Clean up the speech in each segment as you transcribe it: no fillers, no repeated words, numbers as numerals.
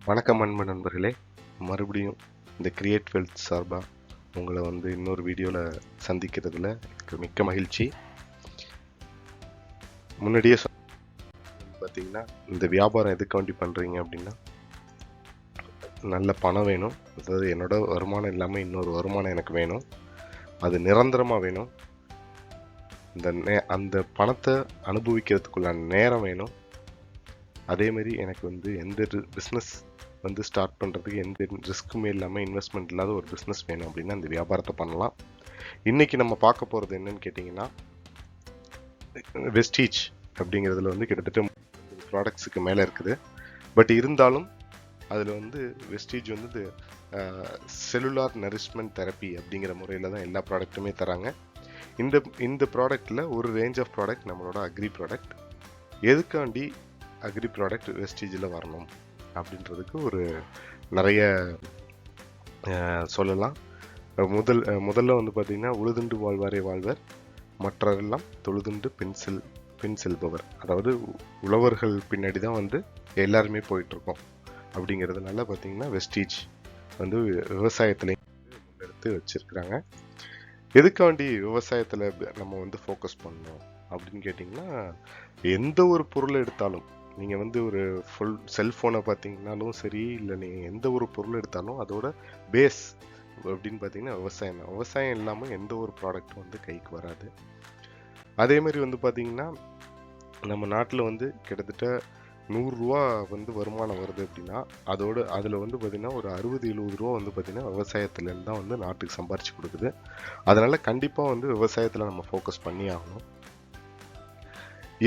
வணக்கம் அன்பு நண்பர்களே, மறுபடியும் இந்த கிரியேட் வெல்த் சார்பாக உங்களை இன்னொரு வீடியோவில் சந்திக்கிறதுல எனக்கு மிக்க மகிழ்ச்சி. முன்னாடியே பார்த்தீங்கன்னா, இந்த வியாபாரம் எதுக்கு வேண்டி பண்ணுறீங்க அப்படின்னா, நல்ல பணம் வேணும். அதாவது என்னோட வருமானம் இல்லாமல் இன்னொரு வருமானம் எனக்கு வேணும், அது நிரந்தரமாக வேணும். அந்த பணத்தை அனுபவிக்கிறதுக்குள்ளான நேரம் வேணும். அதேமாரி எனக்கு எந்த பிஸ்னஸ் ஸ்டார்ட் பண்ணுறதுக்கு எந்த ரிஸ்க்குமே இல்லாமல் இன்வெஸ்ட்மெண்ட் இல்லாத ஒரு பிஸ்னஸ் வேணும் அப்படின்னா அந்த வியாபாரத்தை பண்ணலாம். இன்றைக்கி நம்ம பார்க்க போகிறது என்னன்னு கேட்டிங்கன்னா, வெஸ்டீஜ் அப்படிங்கிறதுல கிட்டத்தட்ட ப்ராடக்ட்ஸுக்கு மேலே இருக்குது. பட் இருந்தாலும் அதில் வெஸ்டீஜ் செல்லுலார் நரிஷ்மெண்ட் தெரப்பி அப்படிங்கிற முறையில் தான் எல்லா ப்ராடக்ட்டுமே தராங்க. இந்த ப்ராடக்டில் ஒரு ரேஞ்ச் ஆஃப் ப்ராடக்ட் நம்மளோட அக்ரி ப்ராடக்ட். எதுக்காண்டி அக்ரி ப்ராடக்ட் வெஸ்டீஜில் வரணும் அப்படின்றதுக்கு ஒரு நிறைய சொல்லலாம். முதல்ல பார்த்திங்கன்னா, உழுதுண்டு வாழ்வாரே வாழ்வர், மற்றெல்லாம் தொழுதுண்டு பின் செல்பவர். அதாவது உழவர்கள் பின்னாடி தான் எல்லாருமே போயிட்டுருக்கோம். அப்படிங்கிறதுனால பார்த்திங்கன்னா வெஸ்டீஜ் விவசாயத்தில் முன்னெடுத்து வச்சுருக்குறாங்க. எதுக்காண்டி விவசாயத்தில் நம்ம ஃபோக்கஸ் பண்ணணும் அப்படின்னு கேட்டிங்கன்னா, எந்த ஒரு பொருளை எடுத்தாலும் நீங்கள் ஒரு ஃபுல் செல்ஃபோனை பார்த்தீங்கன்னாலும் சரி, இல்லை நீங்கள் எந்த ஒரு பொருள் எடுத்தாலும் அதோட பேஸ் அப்படின்னு பார்த்தீங்கன்னா விவசாயம் தான். விவசாயம் இல்லாமல் எந்த ஒரு ப்ராடக்ட்டும் கைக்கு வராது. அதேமாதிரி பார்த்தீங்கன்னா, நம்ம நாட்டில் கிட்டத்தட்ட 100 ரூபா வருமானம் வருது அப்படின்னா அதில் பார்த்தீங்கன்னா ஒரு 60-70 ரூபா பார்த்தீங்கன்னா விவசாயத்துலேருந்து தான் நாட்டுக்கு சம்பாரிச்சு கொடுக்குது. அதனால் கண்டிப்பாக விவசாயத்தில் நம்ம ஃபோக்கஸ் பண்ணி ஆகணும்.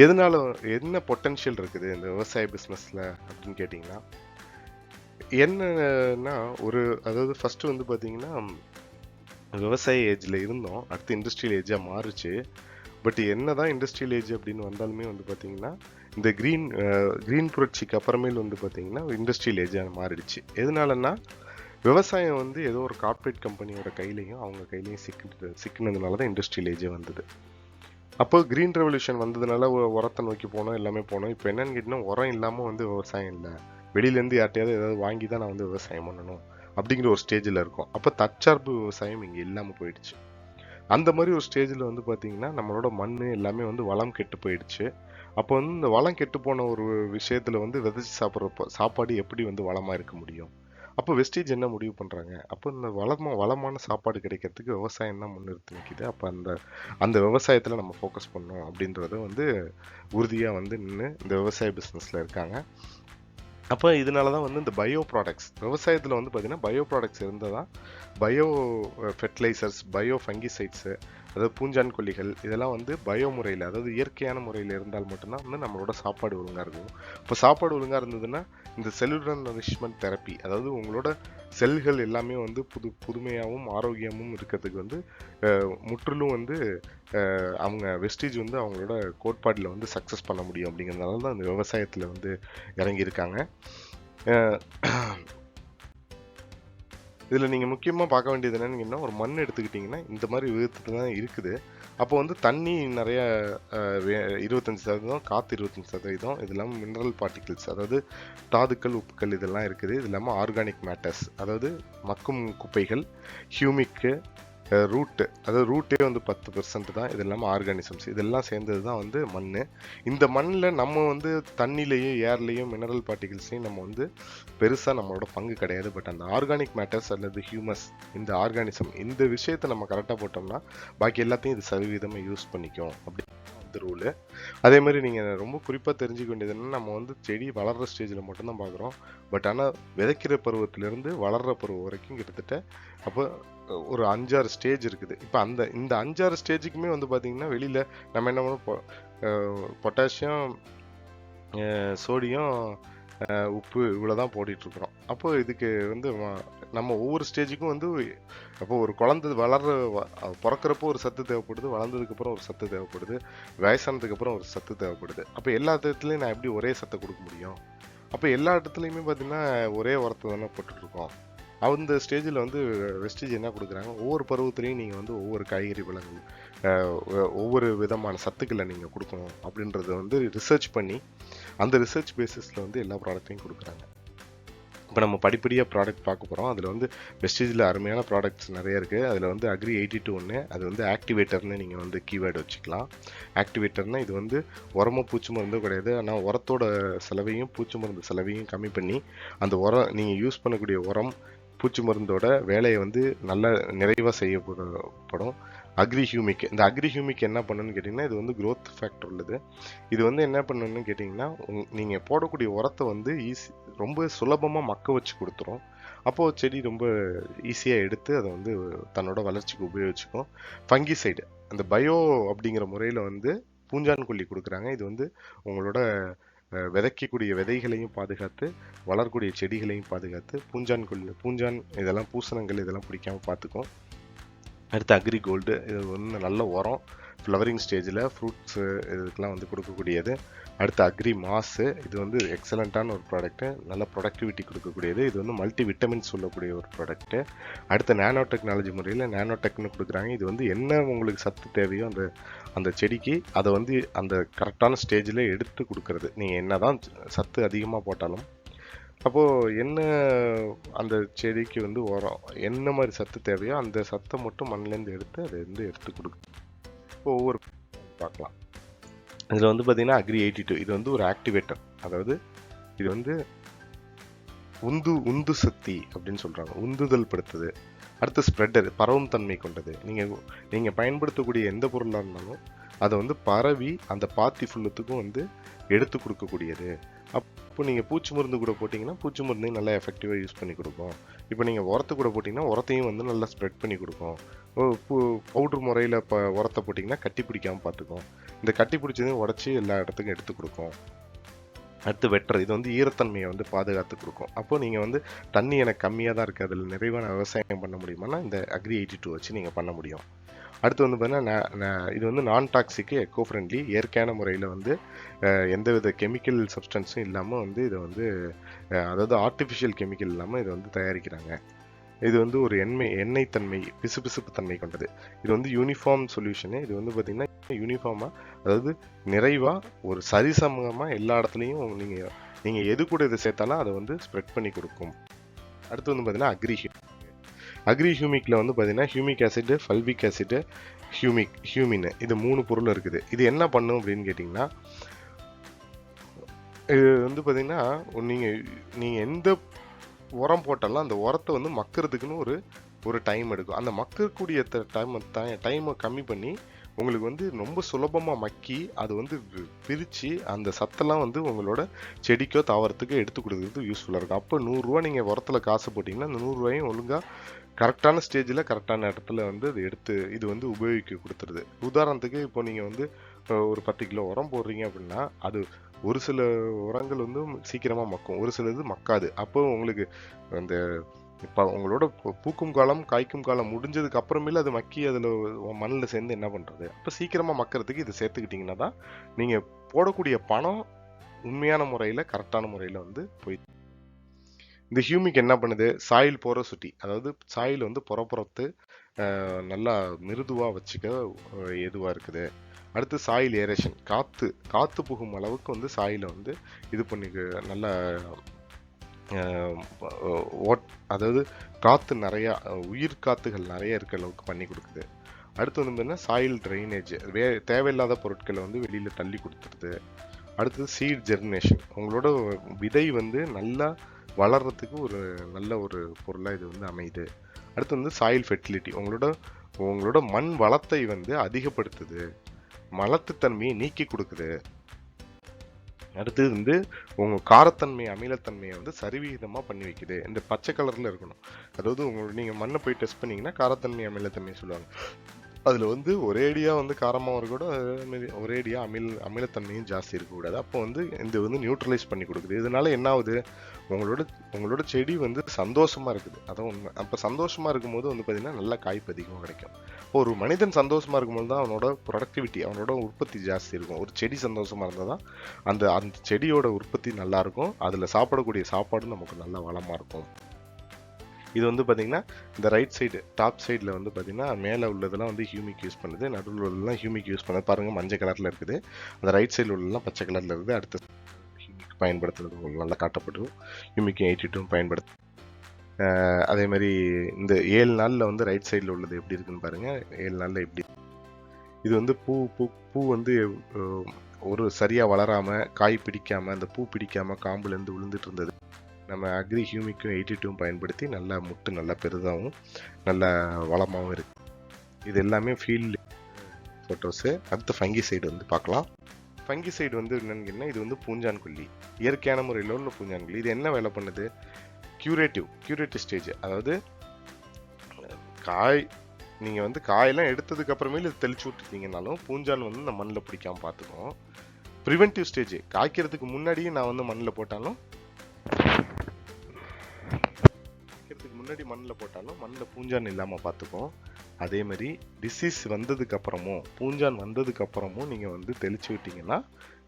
எதனால என்ன பொட்டன்ஷியல் இருக்குது இந்த விவசாய பிஸ்னஸில் அப்படின்னு கேட்டிங்கன்னா, என்னன்னா அதாவது ஃபஸ்ட்டு பார்த்தீங்கன்னா, விவசாய ஏஜில் இருந்தோம், அடுத்து இண்டஸ்ட்ரியல் ஏஜாக மாறுச்சு. பட் என்ன தான் இண்டஸ்ட்ரியல் ஏஜ் அப்படின்னு வந்தாலுமே பார்த்தீங்கன்னா, இந்த க்ரீன் புரட்சிக்கு அப்புறமேல் பார்த்தீங்கன்னா இண்டஸ்ட்ரியல் ஏஜாக மாறிடுச்சு. எதனாலன்னா, விவசாயம் ஏதோ ஒரு கார்ப்பரேட் கம்பெனியோட கையிலையும் அவங்க கையிலையும் சிக்கினதுனால தான் இண்டஸ்ட்ரியல் ஏஜே வந்தது. அப்போ க்ரீன் ரெவல்யூஷன் வந்ததுனால உரத்தை நோக்கி போனோம், எல்லாமே போனோம். இப்போ என்னன்னு கேட்டிங்கன்னா, உரம் இல்லாமல் விவசாயம் இல்லை, வெளியிலேருந்து யார்ட்டையாவது ஏதாவது வாங்கி தான் நான் விவசாயம் பண்ணணும் அப்படிங்கிற ஒரு ஸ்டேஜில் இருக்கும். அப்போ தற்சார்பு விவசாயம் இங்கே இல்லாமல் போயிடுச்சு. அந்த மாதிரி ஒரு ஸ்டேஜில் பார்த்தீங்கன்னா, நம்மளோட மண் எல்லாமே வளம் கெட்டு போயிடுச்சு. அப்போ இந்த வளம் கெட்டு போன ஒரு விஷயத்தில் விதைச்சி சாப்பிட்ற சாப்பாடு எப்படி வளமாக இருக்க முடியும்? அப்போ வெஸ்டீஜ் என்ன முடிவு பண்ணுறாங்க? அப்போ இந்த வளமான சாப்பாடு கிடைக்கிறதுக்கு விவசாயம் தான் முன்னிறுத்தி நிற்கிது. அப்போ அந்த விவசாயத்தில் நம்ம ஃபோக்கஸ் பண்ணோம் அப்படின்றத உறுதியாக நின்று இந்த விவசாய பிஸ்னஸில் இருக்காங்க. அப்போ இதனால தான் இந்த பயோ ப்ராடக்ட்ஸ் விவசாயத்தில் பார்த்தீங்கன்னா பயோ ப்ராடக்ட்ஸ் இருந்தால் தான் பயோ ஃபெர்டிலைசர்ஸ், பயோ ஃபங்கிசைட்ஸு, அதாவது பூஞ்சான் கொல்லிகள் இதெல்லாம் பயோ முறையில், அதாவது இயற்கையான முறையில் இருந்தால் மட்டும்தான் நம்மளோட சாப்பாடு ஒழுங்காக இருக்கும். இப்போ சாப்பாடு ஒழுங்காக இருந்ததுன்னா இந்த செல்லுலர் நரிஷ்மெண்ட் தெரப்பி, அதாவது உங்களோட செல்கள் எல்லாமே புதுமையாகவும் ஆரோக்கியமும் இருக்கிறதுக்கு முற்றிலும் அவங்க வெஸ்டீஜ் அவங்களோட கோட்பாட்டில் சக்ஸஸ் பண்ண முடியும். அப்படிங்கிறதுனால தான் இந்த விவசாயத்தில் இறங்கியிருக்காங்க. இதில் நீங்கள் முக்கியமாக பார்க்க வேண்டியது என்னன்னு, ஒரு மண் எடுத்துக்கிட்டிங்கன்னா இந்த மாதிரி விதத்தில் தான் இருக்குது. அப்போ தண்ணி நிறைய 25%, காற்று 25%, இது இல்லாமல் மினரல் பார்ட்டிகிள்ஸ், அதாவது தாதுக்கள், உப்புக்கள் இதெல்லாம் இருக்குது. இது இல்லாமல் ஆர்கானிக் மேட்டர்ஸ், அதாவது மக்கும் குப்பைகள், ஹியூமிக்கு, ரூட்டு, அதாவது ரூட்டே 10% தான். இது இல்லாமல் ஆர்கானிசம்ஸ், இதெல்லாம் சேர்ந்தது தான் மண். இந்த மண்ணில் நம்ம தண்ணிலையும் ஏர்லேயும் மினரல் பார்ட்டிகிள்ஸையும் நம்ம பெருசாக நம்மளோட பங்கு கிடையாது. பட் அந்த ஆர்கானிக் மேட்டர்ஸ் அல்லது ஹியூமஸ், இந்த ஆர்கானிசம், இந்த விஷயத்தை நம்ம கரெக்டாக போட்டோம்னா பாக்கி எல்லாத்தையும் இது சரிவிதமாக யூஸ் பண்ணிக்கும் அப்படி ரூலு. அதே மாதிரி நீங்கள் ரொம்ப குறிப்பாக தெரிஞ்சுக்க வேண்டியது என்னன்னா, நம்ம செடி வளர்கிற ஸ்டேஜில் மட்டும்தான் பார்க்குறோம். பட் ஆனால் விதைக்கிற பருவத்திலேருந்து வளர்கிற பருவம் வரைக்கும் கிட்டத்தட்ட அப்போ ஒரு 5-6 ஸ்டேஜ் இருக்குது. இப்போ இந்த 5-6 ஸ்டேஜுக்குமே பார்த்தீங்கன்னா வெளியில் நம்ம என்ன பண்ணோம், பொட்டாசியம், சோடியம், உப்பு இவ்வளோ தான் போட்டுட்ருக்குறோம். அப்போது இதுக்கு நம்ம ஒவ்வொரு ஸ்டேஜுக்கும் அப்போ ஒரு குழந்தை பிறக்கிறப்போ ஒரு சத்து தேவைப்படுது, வளர்ந்ததுக்கப்புறம் ஒரு சத்து தேவைப்படுது, வயசானதுக்கப்புறம் ஒரு சத்து தேவைப்படுது. அப்போ எல்லா இடத்துலையும் நான் எப்படி ஒரே சத்தை கொடுக்க முடியும்? அப்போ எல்லா இடத்துலையுமே பார்த்தீங்கன்னா ஒரே உரத்தை தானே போட்டுட்ருக்கோம். அந்த ஸ்டேஜில் வெஸ்டீஜ் என்ன கொடுக்குறாங்க, ஒவ்வொரு பருவத்துலேயும் நீங்கள் ஒவ்வொரு காய்கறி பழங்கள், ஒவ்வொரு விதமான சத்துக்களை நீங்கள் கொடுக்கணும் அப்படின்றத ரிசர்ச் பண்ணி அந்த ரிசர்ச் பேசிஸில் எல்லா ப்ராடக்ட்டையும் கொடுக்குறாங்க. இப்போ நம்ம படிப்படியாக ப்ராடக்ட் பார்க்க போகிறோம். அதில் வந்து வெஸ்டேஜில் அருமையான ப்ராடக்ட்ஸ் நிறைய இருக்குது. அதில் வந்து அக்ரி 82 ஒன்று, அது வந்து ஆக்டிவேட்டர்னு நீங்கள் வந்து கீவேர்டு வச்சுக்கலாம். ஆக்டிவேட்டர்னால் இது வந்து உரமும் பூச்சி மருந்தும் கிடையாது. ஆனால் உரத்தோட செலவையும் பூச்சி மருந்து செலவையும் கம்மி பண்ணி அந்த உரம் நீங்கள் யூஸ் பண்ணக்கூடிய உரம் பூச்சி மருந்தோட வேலையை வந்து நல்ல நிறைவாக செய்யப்படும். அக்ரி ஹியூமிக், இந்த அக்ரி ஹியூமிக் என்ன பண்ணணும்னு கேட்டிங்கன்னா, இது வந்து growth ஃபேக்டர் உள்ளது. இது வந்து என்ன பண்ணணும்னு கேட்டிங்கன்னா, நீங்கள் போடக்கூடிய உரத்தை வந்து ரொம்ப சுலபமாக மக்க வச்சு கொடுத்துரும். அப்போது செடி ரொம்ப ஈஸியாக எடுத்து அதை வந்து தன்னோட வளர்ச்சிக்கு உபயோகிச்சுக்கும். ஃபங்கிசைடு, அந்த பயோ அப்படிங்கிற முறையில் வந்து பூஞ்சான் கொல்லி கொடுக்குறாங்க. இது வந்து உங்களோட விதைக்கக்கூடிய விதைகளையும் பாதுகாத்து வளரக்கூடிய செடிகளையும் பாதுகாத்து பூஞ்சான் இதெல்லாம் பூசணங்கள் இதெல்லாம் பிடிக்காமல் பார்த்துக்கும். அடுத்து அக்ரி கோல்டு, இது வந்து நல்ல உரம் ஃப்ளவரிங் ஸ்டேஜில் ஃப்ரூட்ஸு இதுக்கெலாம் வந்து கொடுக்கக்கூடியது. அடுத்து அக்ரி மாஸு, இது வந்து எக்ஸலண்ட்டான ஒரு ப்ராடக்ட்டு, நல்ல ப்ரொடக்டிவிட்டி கொடுக்கக்கூடியது. இது வந்து மல்டி விட்டமின்ஸ் சொல்லக்கூடிய ஒரு ப்ராடக்ட்டு. அடுத்து நானோ டெக்னாலஜி முறையில் நானோ டெக்னு கொடுக்குறாங்க. இது வந்து என்ன உங்களுக்கு சத்து தேவையோ அந்த செடிக்கு அதை வந்து அந்த கரெக்டான ஸ்டேஜில் எடுத்து கொடுக்கறது. நீங்கள் என்ன தான் சத்து அதிகமாக போட்டாலும் அப்போது என்ன அந்த செடிக்கு வந்து உரம் என்ன மாதிரி சத்து தேவையோ அந்த சத்தை மட்டும் மண்ணிலேருந்து எடுத்து அதை வந்து எடுத்து கொடுக்கும். இப்போ ஒவ்வொரு பார்க்கலாம். இதில் வந்து பார்த்தீங்கன்னா அக்ரி 82 இது வந்து ஒரு ஆக்டிவேட்டர், அதாவது இது வந்து உந்து சக்தி அப்படின்னு சொல்கிறாங்க, உந்துதல் படுத்துது. அடுத்து ஸ்ப்ரெட்டர், பரவும் தன்மை கொண்டது. நீங்கள் பயன்படுத்தக்கூடிய எந்த பொருளாக இருந்தாலும் அதை வந்து பரவி அந்த பாத்தி ஃபுல்லுத்துக்கும் வந்து எடுத்து கொடுக்கக்கூடியது. அப்போ நீங்கள் பூச்சி மருந்து கூட போட்டிங்கன்னா பூச்சி மருந்தையும் நல்லா எஃபெக்டிவாக யூஸ் பண்ணி கொடுக்கும். இப்போ நீங்கள் உரத்து கூட போட்டிங்கன்னா உரத்தையும் வந்து நல்லா ஸ்ப்ரெட் பண்ணி கொடுக்கும். பவுட்ரு முறையில் இப்போ உரத்தை போட்டிங்கன்னா கட்டி பிடிக்காமல் பார்த்துக்கும். இந்த கட்டி பிடிச்சதையும் உடச்சி எல்லா இடத்துக்கும் எடுத்து கொடுக்கும். அடுத்து வெட்டர், இது வந்து ஈரத்தன்மையை வந்து பாதுகாத்து கொடுக்கும். அப்போது நீங்கள் வந்து தண்ணி எனக்கு கம்மியாக தான் இருக்குது, அதில் நிறைவான விவசாயம் பண்ண முடியுமானா இந்த அக்ரி 82 வச்சு நீங்கள் பண்ண முடியும். அடுத்து வந்து பார்த்தீங்கன்னா இது வந்து நான் டாக்ஸிக்கு எக்கோ ஃப்ரெண்ட்லி, இயற்கையான முறையில் வந்து எந்தவித கெமிக்கல் சப்ஸ்டன்ஸும் இல்லாமல் வந்து இதை வந்து அதாவது ஆர்டிஃபிஷியல் கெமிக்கல் இல்லாமல் இதை வந்து தயாரிக்கிறாங்க. இது வந்து ஒரு எண்ணெய் தன்மை, பிசுபிசுப்பு தன்மை கொண்டது. இது வந்து யூனிஃபார்ம் சொல்யூஷனு. இது வந்து பார்த்திங்கன்னா யூனிஃபார்மாக, அதாவது நிறைவாக ஒரு சரிசமமாக எல்லா இடத்துலையும் நீங்கள் எது கூட இதை சேர்த்தாலும் அதை வந்து ஸ்ப்ரெட் பண்ணி கொடுக்கும். அடுத்து வந்து பார்த்திங்கன்னா அக்ரி ஹியூமிக்கில் வந்து பார்த்தீங்கன்னா ஹியூமிக் ஆசிடு, ஃபல்விக் ஆசிடு, ஹியூமின், இது 3 பொருள் இருக்குது. இது என்ன பண்ணும் அப்படின்னு கேட்டிங்கன்னா, இது வந்து பார்த்தீங்கன்னா நீங்கள் எந்த உரம் போட்டாலும் அந்த உரத்தை வந்து மக்கிறதுக்குன்னு ஒரு டைம் எடுக்கும். அந்த மக்கக்கூடிய டைமை கம்மி பண்ணி உங்களுக்கு வந்து ரொம்ப சுலபமாக மக்கி அது வந்து பிரித்து அந்த சத்தெல்லாம் வந்து உங்களோட செடிக்கோ தாவரத்துக்கோ எடுத்து கொடுக்குறது யூஸ்ஃபுல்லாக இருக்கும். அப்போ 100 ரூபா நீங்கள் உரத்தில் காசு போட்டிங்கன்னா அந்த 100 ரூபாயும் ஒழுங்காக கரெக்டான ஸ்டேஜில் கரெக்டான இடத்துல வந்து அது எடுத்து இது வந்து உபயோகிக்க கொடுத்துருது. உதாரணத்துக்கு இப்போ நீங்கள் வந்து ஒரு 10 கிலோ உரம் போடுறீங்க அப்படின்னா அது ஒரு சில உரங்கள் வந்து சீக்கிரமாக மக்கும், ஒரு சிலது மக்காது. அப்போ உங்களுக்கு அந்த இப்போ உங்களோட பூக்கும் காலம் காய்க்கும் காலம் முடிஞ்சதுக்கு அப்புறமேல அது மக்கி அதில் மண்ணில் சேர்ந்து என்ன பண்ணுறது? அப்போ சீக்கிரமாக மக்கறதுக்கு இதை சேர்த்துக்கிட்டிங்கன்னா தான் நீங்கள் போடக்கூடிய பணம் உண்மையான முறையில் கரெக்டான முறையில் வந்து போய். இந்த ஹியூமிக் என்ன பண்ணுது? சாயில் போரோசிட்டி, அதாவது சாயில் வந்து புறப்புறத்து நல்லா மிருதுவாக வச்சுக்க எதுவாக இருக்குது. அடுத்து சாயில் ஏரேஷன், காற்று புகும் அளவுக்கு வந்து சாயிலை வந்து இது பண்ணி நல்லா அதாவது காற்று நிறையா, உயிர் காற்றுகள் நிறைய இருக்க அளவுக்கு பண்ணி கொடுக்குது. அடுத்து வந்து பார்த்தீங்கன்னா சாயில் ட்ரைனேஜ், தேவையில்லாத பொருட்களை வந்து வெளியில் தள்ளி கொடுத்துருது. அடுத்தது சீட் ஜெர்மினேஷன், உங்களோட விதை வந்து நல்லா வளர்கிறதுக்கு ஒரு நல்ல ஒரு பொருளாக இது வந்து அமையுது. அடுத்து வந்து சாயில் ஃபெர்டிலிட்டி, உங்களோட மண் வளத்தை வந்து அதிகப்படுத்துது, மலத்துத்தன்மையை நீக்கி கொடுக்குது. அடுத்தது வந்து உங்கள் காரத்தன்மை அமிலத்தன்மையை வந்து சரிவிகிதமாக பண்ணி வைக்குது. இந்த பச்சை கலரில் இருக்கணும், அதாவது நீங்கள் மண்ணை போய் டெஸ்ட் பண்ணிங்கன்னா காரத்தன்மை அமிலத்தன்மை சொல்லுவாங்க. அதில் வந்து ஒரேடியாக வந்து காரமாக இருக்கக்கூட, ஒரேடியாக அமிலத்தன்மையும் ஜாஸ்தி இருக்கக்கூடாது. அப்போ வந்து இது வந்து நியூட்ரலைஸ் பண்ணி கொடுக்குது. இதனால என்ன ஆகுது? உங்களோட செடி வந்து சந்தோஷமாக இருக்குது, அதான் உண்மை. அப்போ சந்தோஷமாக இருக்கும்போது வந்து பார்த்திங்கன்னா நல்லா காய்ப்பு அதிகமாக கிடைக்கும். ஒரு மனிதன் சந்தோஷமாக இருக்கும்போது தான் அவனோட ப்ரொடக்டிவிட்டி, அவனோட உற்பத்தி ஜாஸ்தி இருக்கும். ஒரு செடி சந்தோஷமாக இருந்தால் தான் அந்த செடியோட உற்பத்தி நல்லாயிருக்கும், அதில் சாப்பிடக்கூடிய சாப்பாடும் நமக்கு நல்ல வளமாக இருக்கும். இது வந்து பார்த்தீங்கன்னா இந்த ரைட் சைடு டாப் சைடில் வந்து பார்த்தீங்கன்னா மேலே உள்ளதெல்லாம் வந்து ஹியூமிக் யூஸ் பண்ணுது, நடுவில் உள்ளதெல்லாம் ஹியூமிக் யூஸ் பண்ணுது. பாருங்கள் மஞ்சள் கலரில் இருக்குது, அந்த ரைட் சைடில் உள்ளதெல்லாம் பச்சை கலரில் இருக்குது. அடுத்து ஹியூமிக் பயன்படுத்துறது உங்களுக்கு நல்லா காட்டப்படும். ஹியூமிக்கும் 82 பயன்படுத்து. அதே மாதிரி இந்த 7 நாளில் வந்து ரைட் சைடில் உள்ளது எப்படி இருக்குன்னு பாருங்கள். 7 நாளில் எப்படி இது வந்து பூ வந்து ஒரு சரியாக வளராமல் காய் பிடிக்காமல் அந்த பூ பிடிக்காமல் காம்புலேருந்து விழுந்துட்டு இருந்தது. நம்ம அக்ரி ஹியூமிக்கும் 82 பயன்படுத்தி நல்லா முட்டு நல்லா பெரிதாகவும் நல்லா வளமாகவும் இருக்குது. இது எல்லாமே ஃபீல்டு ஃபோட்டோஸு. அடுத்து ஃபங்கிசைடு வந்து பார்க்கலாம். ஃபங்கிசைடு வந்து என்னன்னு, இது வந்து பூஞ்சான் கொல்லி, இயற்கையான முறையில் உள்ள பூஞ்சான் கொல்லி. இது என்ன வேலை பண்ணுது? Curative stage. அதாவது நீங்கள் வந்து காயெல்லாம் எடுத்ததுக்கு அப்புறமேல இது தெளிச்சு விட்டுட்டீங்கனாலும் பூஞ்சான் வந்து இந்த மண்ணில் பிடிக்காமல் பார்த்துக்கும். ப்ரிவென்டிவ் ஸ்டேஜ், காய்க்கிறதுக்கு முன்னாடியே நான் வந்து மண்ணில் போட்டாலும் மண்ணில் பூஞ்சான் இல்லாமல் பார்த்துக்கும். அதே மாதிரி டிசீஸ் வந்ததுக்கு அப்புறமும் பூஞ்சான் வந்ததுக்கு அப்புறமும் நீங்கள் வந்து தெளிச்சு விட்டீங்கன்னா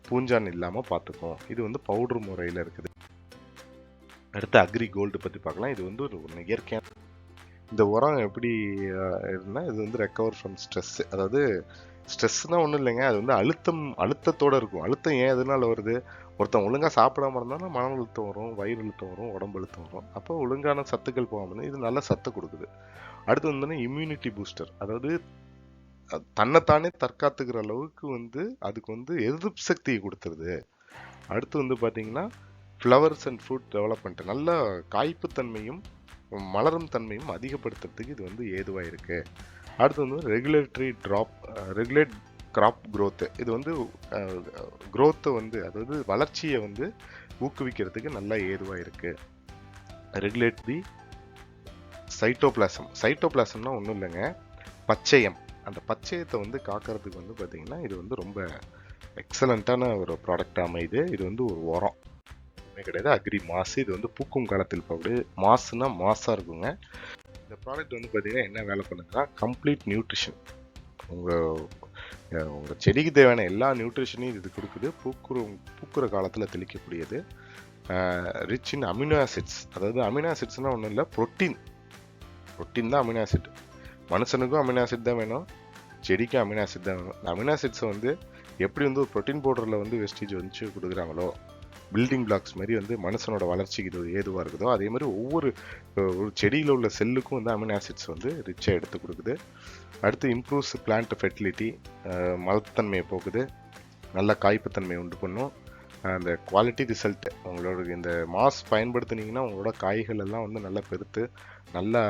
பூஞ்சான் இல்லாமல் பார்த்துக்கும். இது வந்து பவுடர் முறையில் இருக்குது. அடுத்து அக்ரி கோல்டு பற்றி பார்க்கலாம். இது வந்து ஒரு இயற்கையான இந்த உரம் எப்படி இருந்தால் இது வந்து ரெக்கவர் ஃப்ரம் ஸ்ட்ரெஸ். அதாவது ஸ்ட்ரெஸ்னால் ஒன்றும் இல்லைங்க, அது வந்து அழுத்தத்தோடு இருக்கும். அழுத்தம் ஏன் எதனால வருது? ஒருத்தன் ஒழுங்காக சாப்பிடாம இருந்தாலும் மன அழுத்தம் வரும், வயிறு அழுத்தம் வரும், உடம்பு அழுத்தம் வரும். அப்போ ஒழுங்கான சத்துக்கள் போகாமல் இது நல்ல சத்து கொடுக்குது. அடுத்து வந்து இம்யூனிட்டி பூஸ்டர். அதாவது தன்னைத்தானே தற்காத்துக்கிற அளவுக்கு வந்து அதுக்கு வந்து எதிர்ப்பு சக்தியை கொடுத்துருது. அடுத்து வந்து பார்த்தீங்கன்னா ஃப்ளவர்ஸ் அண்ட் ஃப்ரூட் டெவலப்மெண்ட், நல்ல காய்ப்புத்தன்மையும் மலரும் தன்மையும் அதிகப்படுத்துறதுக்கு இது வந்து ஏதுவாக இருக்கு. அடுத்து வந்து ரெகுலேட் கிராப் க்ரோத்து. இது வந்து க்ரோத்தை வந்து அதாவது வளர்ச்சியை வந்து ஊக்குவிக்கிறதுக்கு நல்லா ஏதுவாக இருக்கு. ரெகுலேட் தி சைட்டோபிளாசம்னா ஒன்றும் இல்லைங்க, பச்சையம். அந்த பச்சையத்தை வந்து காக்கிறதுக்கு வந்து பார்த்தீங்கன்னா இது வந்து ரொம்ப எக்ஸலண்ட்டான ஒரு ப்ராடக்ட் அமையுது. இது வந்து ஒரு உரம் கிடையாது, அக்ரி மாசு. இது வந்து பூக்கும் காலத்தில் போகுது. மாசுனா மாசாக இருக்குங்க. இந்த ப்ராடக்ட் வந்து பார்த்தீங்கன்னா என்ன வேலை பண்ணுதுன்னா கம்ப்ளீட் நியூட்ரிஷன். உங்கள் செடிக்கு தேவையான எல்லா நியூட்ரிஷனையும் இது கொடுக்குது. பூக்குற காலத்தில் தெளிக்கக்கூடியது. Rich in amino acids. அதாவது அமினோ ஆசிட்ஸ்னால் ஒன்றும் இல்லை, புரோட்டீன் தான் அமினோ ஆசிட். மனுஷனுக்கும் அமினோ ஆசிட் தான் வேணும், செடிக்கும் அமினோ ஆசிட் தான் வேணும். அமினோ ஆசிட்ஸை வந்து எப்படி வந்து ஒரு ப்ரோட்டீன் பவுடரில் வந்து வெஸ்டீஜ் வந்து கொடுக்குறாங்களோ, பில்டிங் பிளாக்ஸ் மாதிரி வந்து மனுஷனோட வளர்ச்சிக்கு இது ஏதுவாக இருக்குதோ அதே மாதிரி ஒவ்வொரு செடியில் உள்ள செல்லுக்கும் வந்து அமினோ ஆசிட்ஸ் வந்து ரிச்சாக எடுத்து கொடுக்குது. அடுத்து இம்ப்ரூவ்ஸ் பிளான்ட் ஃபெர்டிலிட்டி, மலத்தன்மையை போக்குது, நல்ல காய்ப்புத்தன்மையை உண்டு பண்ணும். அந்த குவாலிட்டி ரிசல்ட் உங்களோட இந்த மாஸ் பயன்படுத்தினீங்கன்னா உங்களோட காய்கள் எல்லாம் வந்து நல்லா பெருத்து நல்லா,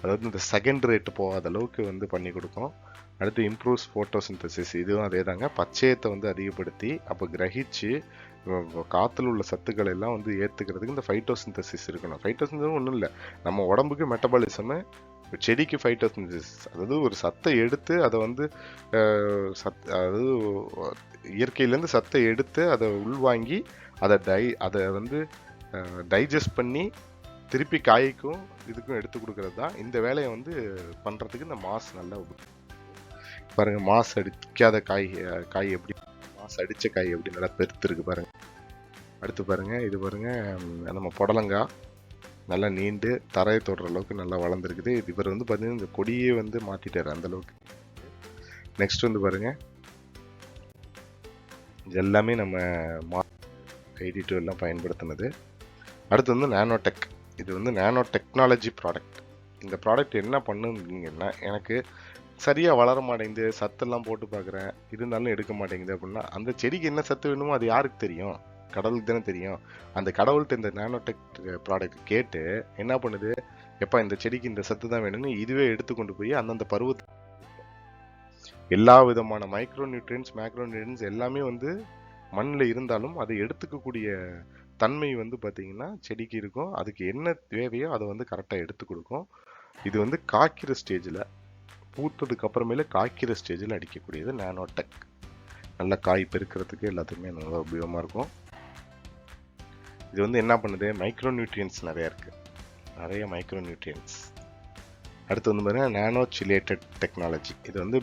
அதாவது இந்த செகண்ட் ரேட்டு போகாத அளவுக்கு வந்து பண்ணி கொடுக்கும். அடுத்து இம்ப்ரூவ்ஸ் ஃபோட்டோசிந்தசிஸ். இதுவும் அதே தாங்க, பச்சையத்தை வந்து அதிகப்படுத்தி அப்போ கிரகிச்சு காற்றுல உள்ள சத்துக்களை எல்லாம் வந்து ஏற்றுக்கிறதுக்கு இந்த ஃபைட்டோசிந்தசிஸ் இருக்கணும். ஃபைட்டோசிந்தசிஸ் ஒன்றும் இல்லை, நம்ம உடம்புக்கு மெட்டபாலிசமு, செடிக்கு ஃபைட்டோசிந்தசிஸ். அதாவது ஒரு சத்தை எடுத்து அதை வந்து அதாவது இயற்கையிலேருந்து சத்தை எடுத்து அதை உள்வாங்கி அதை வந்து டைஜஸ்ட் பண்ணி திருப்பி காய்க்கும் இதுக்கும் எடுத்து கொடுக்கறது தான். இந்த வேலையை வந்து பண்ணுறதுக்கு இந்த மாஸ் நல்லா பாருங்க. மாஸ் அடிக்காத காய் எப்படி, மாஸ் அடித்த காய் எப்படி நல்லா பெருத்து இருக்கு பாருங்க. அடுத்து பாருங்க, இது பாருங்க, நம்ம புடலங்காய் நல்லா நீண்டு தரையை தொடுற அளவுக்கு நல்லா வளர்ந்துருக்குது. இவர் வந்து பார்த்தீங்கன்னா இந்த கொடியே வந்து மாற்றிட்டார் அந்த அளவுக்கு. நெக்ஸ்ட் வந்து பாருங்க, இது எல்லாமே நம்ம 82 எல்லாம் பயன்படுத்தினது. அடுத்து வந்து நானோடெக். இது வந்து நானோ டெக்னாலஜி ப்ராடக்ட். இந்த ப்ராடக்ட் என்ன பண்ணுங்கன்னா, எனக்கு சரியாக வளர மாட்டேங்குது, சத்தெல்லாம் போட்டு பார்க்குறேன், இருந்தாலும் எடுக்க மாட்டேங்குது அப்படின்னா அந்த செடிக்கு என்ன சத்து வேணுமோ அது யாருக்கு தெரியும்? கடவுளுக்கு தானே தெரியும். அந்த கடவுள்கிட்ட இந்த நானோடெக் ப்ராடக்ட் கேட்டு என்ன பண்ணுது, எப்போ இந்த செடிக்கு இந்த சத்து தான் வேணும்னு இதுவே எடுத்துக்கொண்டு போய் அந்தந்த பருவத்தை எல்லா விதமான மைக்ரோ நியூட்ரியன்ஸ் மேக்ரோ நியூட்ரியன்ஸ் எல்லாமே வந்து மண்ணில் இருந்தாலும் அதை எடுத்துக்கக்கூடிய தன்மை வந்து பார்த்தீங்கன்னா செடிக்கு இருக்கும். அதுக்கு என்ன தேவையோ அதை வந்து கரெக்டாக எடுத்து கொடுக்கும். இது வந்து காய்க்கிற ஸ்டேஜில், பூத்ததுக்கு அப்புறமேல காய்க்கிற ஸ்டேஜில் அடிக்கக்கூடியது நானோடெக். நல்ல காய் பெருக்கிறதுக்கு எல்லாத்துக்குமே நல்லா உபயோகமாக இருக்கும். இது வந்து என்ன பண்ணுது, மைக்ரோ நியூட்ரியன்ஸ் நிறையா இருக்குது, நிறைய மைக்ரோ நியூட்ரியன்ஸ். அடுத்து வந்து பார்த்தீங்கன்னா நானோ சிலேட்டட் டெக்னாலஜி. இது வந்து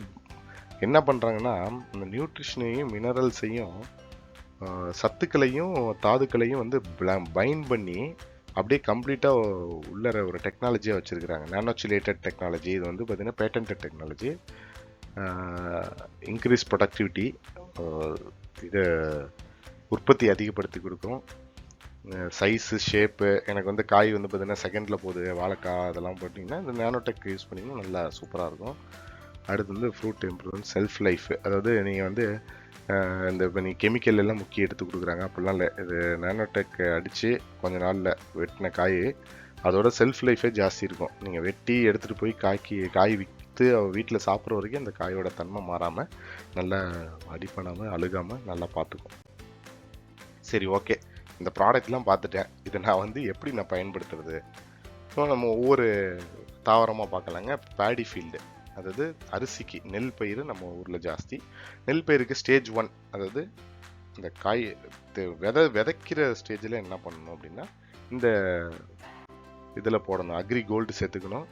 என்ன பண்ணுறாங்கன்னா இந்த நியூட்ரிஷனையும் மினரல்ஸையும் சத்துக்களையும் தாதுக்களையும் வந்து பைண்ட் பண்ணி அப்படியே கம்ப்ளீட்டாக உள்ளற ஒரு டெக்னாலஜியாக வச்சுருக்கிறாங்க. நானோ சிலேட்டட் டெக்னாலஜி. இது வந்து பார்த்திங்கன்னா பேட்டன்டட் டெக்னாலஜி. இன்க்ரீஸ் ப்ரொடக்டிவிட்டி, இது உற்பத்தி அதிகப்படுத்தி கொடுக்கும். சைஸு ஷேப்பு எனக்கு வந்து காய் வந்து பார்த்தீங்கன்னா செகண்டில் போகுது, வாழைக்காய் அதெல்லாம் போட்டிங்கன்னா இந்த நானோடெக் யூஸ் பண்ணிங்கன்னா நல்லா சூப்பராக இருக்கும். அடுத்து வந்து ஃப்ரூட் இம்ப்ரூவ்மெண்ட் செல்ஃப் லைஃப், அதாவது நீங்கள் வந்து இந்த இப்போ நீங்கள் கெமிக்கல் எல்லாம் முக்கிய எடுத்து கொடுக்குறாங்க அப்படிலாம் இல்லை. இது நானோடெக் அடித்து கொஞ்ச நாளில் வெட்டின காய் அதோட செல்ஃப் லைஃபே ஜாஸ்தி இருக்கும். நீங்கள் வெட்டி எடுத்துகிட்டு போய் காய் விற்று வீட்டில் சாப்பிட்ற வரைக்கும் அந்த காயோட தன்மை மாறாமல் நல்லா அடிப்படாமல் அழுகாமல் நல்லா பார்த்துக்கும். சரி, ஓகே, இந்த ப்ராடக்ட்லாம் பார்த்துட்டேன். இதை நான் வந்து எப்படி நான் பயன்படுத்துறது? ஸோ நம்ம ஒவ்வொரு தாவரமாக பார்க்கலாங்க. பேடி ஃபீல்டு, அதாவது அரிசிக்கு நெல் பயிர் நம்ம ஊரில் ஜாஸ்தி. நெல் பயிருக்கு ஸ்டேஜ் 1, அதாவது இந்த காய் விதைக்கிற ஸ்டேஜில் என்ன பண்ணணும் அப்படின்னா இந்த இதில் போடணும், அக்ரி கோல்டு சேர்த்துக்கணும்,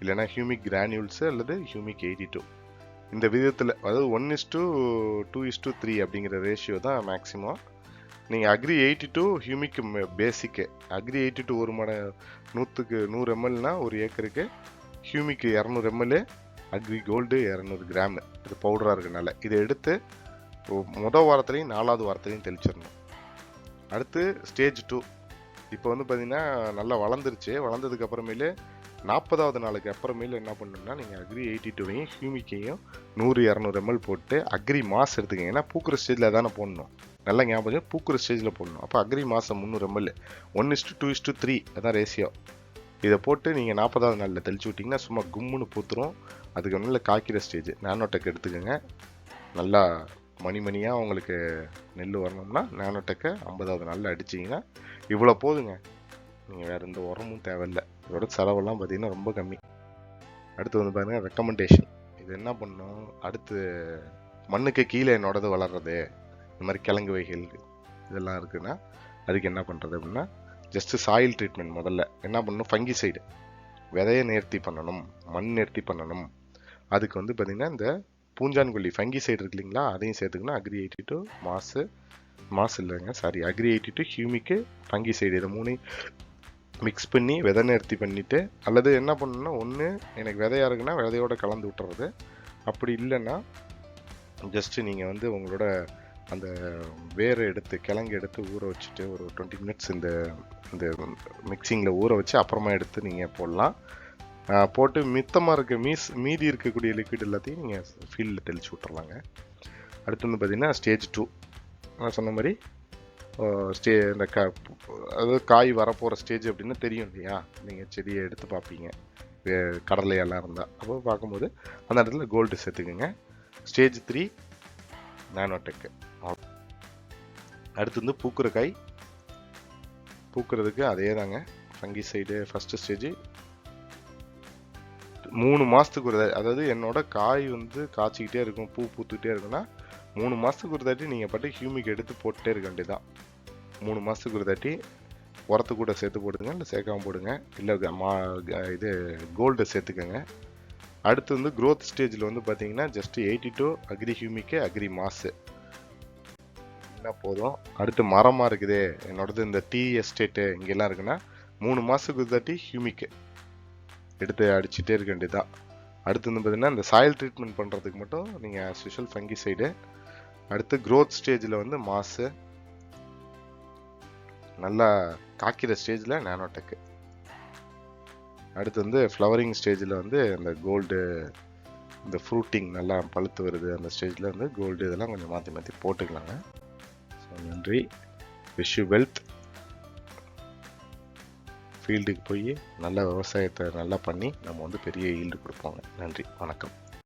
இல்லைன்னா ஹியூமிக் கிரானியூல்ஸு அல்லது ஹியூமிக் 82 இந்த விதத்தில், அதாவது 1:2:3 அப்படிங்கிற ரேஷியோ தான் மேக்ஸிமம். நீங்கள் அக்ரி 82 ஹியூமிக் பேசிக்கு, அக்ரி 82 ஒரு 100 mlனா ஒரு ஏக்கருக்கு, humic 200 ml, Agri Gold 200 gram. இது பவுடராக இருக்கனால இதை எடுத்து முதல் வாரத்துலையும் 4வது வாரத்துலையும் தெளிச்சிடணும். அடுத்து ஸ்டேஜ் 2, இப்போ வந்து பார்த்தீங்கன்னா நல்லா வளர்ந்துருச்சு. வளர்ந்ததுக்கு அப்புறமேலு 40வது நாளுக்கு அப்புறமேல என்ன பண்ணணும்னா நீங்கள் அக்ரி 82வையும் ஹியூமிக்கையும் 100-200 ml போட்டு அக்ரி மாஸ் எடுத்துக்கங்க. ஏன்னா பூக்குற ஸ்டேஜில் தானே போடணும், நல்லா ஞாபகம், பூக்குற ஸ்டேஜில் போடணும். அப்போ அக்ரி மாதம் 300 ml, 1:2:3 அதான் ரேஷியோ. இதை போட்டு நீங்கள் 40வது நாளில் தெளிச்சு விட்டிங்கன்னா சும்மா கும்முன்னு பூத்துரும். அதுக்கு முன்னால் காய்க்கிற ஸ்டேஜ் நானோடெக் எடுத்துக்கோங்க. நல்லா மணிமணியாக உங்களுக்கு நெல் வரணும்னா நானோடெக்கை 50வது நாளில் அடிச்சிங்கன்னா இவ்வளோ போதுங்க. நீங்கள் வேறு எந்த உரமும் தேவையில்லை. இதோட செலவெல்லாம் பார்த்தீங்கன்னா ரொம்ப கம்மி. அடுத்து வந்து பாருங்கள் ரெக்கமெண்டேஷன். இது என்ன பண்ணணும், அடுத்து மண்ணுக்கு கீழே என்னோடது வளர்றது, இந்த மாதிரி கிழங்கு வகைகள் இதெல்லாம் இருக்குன்னா அதுக்கு என்ன பண்ணுறது அப்படின்னா ஜஸ்ட்டு சாயில் ட்ரீட்மெண்ட். முதல்ல என்ன பண்ணணும், ஃபங்கிசைடு, விதையை நேர்த்தி பண்ணணும், மண் நேர்த்தி பண்ணணும். அதுக்கு வந்து பார்த்திங்கன்னா இந்த பூஞ்சான்கொல்லி ஃபங்கிசைடு இருக்கு இல்லைங்களா, அதையும் சேர்த்துக்கணும். அக்ரி 82 மாசு இல்லைங்க, சாரி, அக்ரி 82 ஹியூமிக்கு ஃபங்கிசைடு, இதை 3 மிக்ஸ் பண்ணி விதை நேர்த்தி பண்ணிவிட்டு, அல்லது என்ன பண்ணணும்னா ஒன்று எனக்கு விதையாக இருக்குன்னா விதையோடு கலந்து விட்டுறது. அப்படி இல்லைன்னா ஜஸ்ட்டு நீங்கள் வந்து உங்களோட அந்த வேரை எடுத்து கிழங்கு எடுத்து ஊற வச்சுட்டு ஒரு 20 minutes இந்த மிக்சிங்கில் ஊற வச்சு அப்புறமா எடுத்து நீங்கள் போடலாம். போட்டு மித்தமாக மீதி இருக்கக்கூடிய லிக்விட் எல்லாத்தையும் நீங்கள் ஃபீல்டில் தெளிச்சு விட்டுறலாங்க. அடுத்து வந்து பார்த்திங்கன்னா ஸ்டேஜ் 2, நான் சொன்ன மாதிரி இந்த அதாவது காய் வரப்போகிற ஸ்டேஜ் அப்படின்னு தெரியும் இல்லையா, நீங்கள் செடியை எடுத்து பார்ப்பீங்க கடலையெல்லாம் இருந்தால். அப்போ பார்க்கும்போது அந்த இடத்துல கோல்டு சேர்த்துக்குங்க. ஸ்டேஜ் 3 நானோடெக்கு. அடுத்து வந்து பூக்குற காய், பூக்குறதுக்கு அதே தாங்க ஃபங்கிசைடு. ஃபஸ்ட்டு ஸ்டேஜ் 3 மாதத்துக்கு ஒரு தாட்டி, அதாவது என்னோட காய் வந்து காய்ச்சிக்கிட்டே இருக்கும், பூ பூத்துக்கிட்டே இருக்குன்னா 3 மாதத்துக்கு ஒரு தாட்டி நீங்கள் பாட்டு ஹியூமிக் எடுத்து போட்டுட்டே இருக்க வேண்டியதான். 3 மாதத்துக்கு ஒரு தாட்டி உரத்து கூட சேர்த்து போடுங்க, இல்லை சேர்க்காம போடுங்க, இல்லை இது கோல்டு சேர்த்துக்கோங்க. அடுத்து வந்து க்ரோத் ஸ்டேஜில் வந்து பார்த்தீங்கன்னா ஜஸ்ட் 82 அக்ரி ஹியூமிக்கு அக்ரி மாசு என்ன போதும். அடுத்து மரமாக இருக்குது என்னோடது, இந்த டீ எஸ்டேட்டு இங்கெல்லாம் இருக்குன்னா 3 மாதத்துக்கு ஒரு தாட்டி ஹியூமிக்கு எடுத்து அடிச்சுட்டே இருக்க வேண்டியதான். அடுத்து வந்து பார்த்தீங்கன்னா இந்த சாயில் ட்ரீட்மெண்ட் பண்ணுறதுக்கு மட்டும் நீங்கள் ஆஸ் யூஷுவல் ஃபங்கிசைடு. அடுத்து க்ரோத் ஸ்டேஜில் வந்து மாசு, நல்லா காய்க்கிற ஸ்டேஜில் நானோடெக்கு. அடுத்து வந்து ஃப்ளவரிங் ஸ்டேஜில் வந்து இந்த கோல்டு, இந்த ஃப்ரூட்டிங் நல்லா பழுத்து வருது அந்த ஸ்டேஜில் வந்து கோல்டு, இதெல்லாம் கொஞ்சம் மாற்றி போட்டுக்கலாங்க. ஸோ நன்றி, விஷ் யூ வெல்த். ஃபீல்டுக்கு போய் நல்ல விவசாயத்தை நல்லா பண்ணி நம்ம வந்து பெரிய ஈல்டு கொடுப்போங்க. நன்றி, வணக்கம்.